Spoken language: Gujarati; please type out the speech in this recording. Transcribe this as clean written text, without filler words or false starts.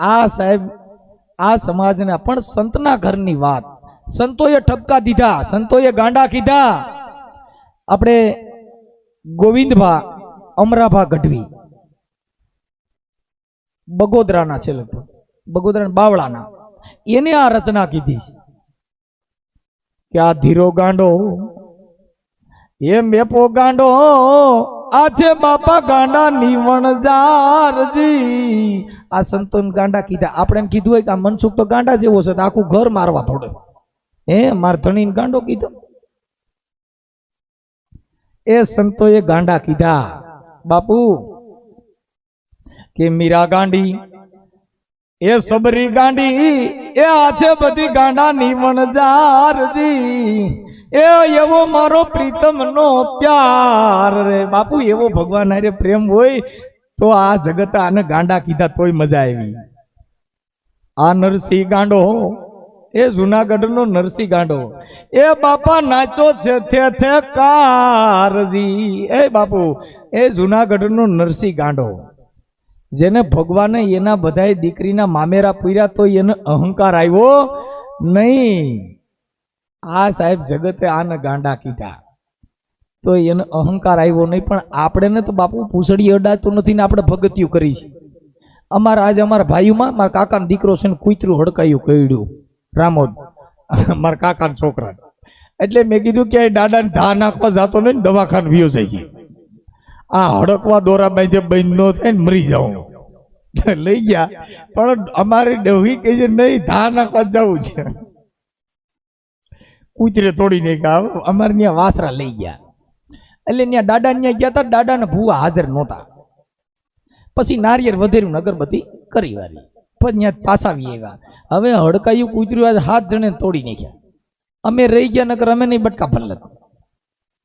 આ સાહેબ આ સમાજને પણ સંતના ઘરની વાત, સંતોએ ઠપકા દીધા, સંતોએ ગાંડા કીધા. આપણે ગોવિંદભા અમરાભા ગઢવી બગોદરાના છે, લગભગ બગોદરા બાવળાના, એને આ રચના કીધી છે કે આ ધીરો ગાંડો એ મેપો ગાંડો આ છે બાપા ગાંડા નીવણ જારજી. આ સંતોન ગાંડા કીધા. આપણે કીધું હોય કે આ મનસુખ તો ગાંડા જેવો છે, તો આખું ઘર મારવા પડે. માર ધણીને ગાંડો કીધો. એ સંતોએ ગાંડા કીધા બાપુ કે મીરા ગાંડી, એ સબરી ગાંડી, એ આ છે બધી ગાંડા નીવણ જારજી. એવો મારો પ્રીતમ નો પ્યાર રે બાપુ. એવો ભગવાન હારે પ્રેમ હોય તો આ જગત આને ગાંડા કીધા તોય મજા આવી. આ નરસિંહ ગાંડો, એ જુનાગઢ નો નરસિંહ ગાંડો, એ બાપા નાચો છે થે કારજી. એ બાપુ એ જુનાગઢ નો નરસિંહ ગાંડો, જેને ભગવાને એના બધાય દીકરીના મામેરા પૂર્યા તો એને અહંકાર આવ્યો નહીં. આ સાહેબ જગતે આને ગાંડા કીધા તો એને અહંકાર આવ્યો નહીં. પણ આપણે તો બાપુ પૂછડી અડાતું નથી ને આપણે ભગતિયું કરીશ. અમારા આજે અમારા ભાઈઓમાં મારા કાકાનો દીકરો છે ને કૂતરું હડકાયું કહ્યું રામોદ, મારા કાકાના છોકરા. એટલે મેં કીધું કે દાદાને ધા નાખવા જતો નહીં ને દવાખાને વિયો જાય છે. આ હડકવા દોરા બાંધે બંધ ન થાય ને મરી જાઉં. લઈ ગયા પણ અમારી ડવી કહે છે નહીં ધા નાખવા જવું છે. કૂતરે તોડીને ગયા. અમારે ત્યાં વાસરા લઈ ગયા. એટલે ત્યાં દાદા ત્યાં ગયા હતા. દાદાને ભૂવા હાજર નહોતા. પછી નારિયેળ વધેરું અગરબત્તી કરી વાળી પછી ત્યાં પાછાવી આવ્યા. હવે હડકાયું કૂતર્યું આજે 7 જણે તોડી નાખ્યા. અમે રહી ગયા, નકર અમે નહીં બટકા ભરલા.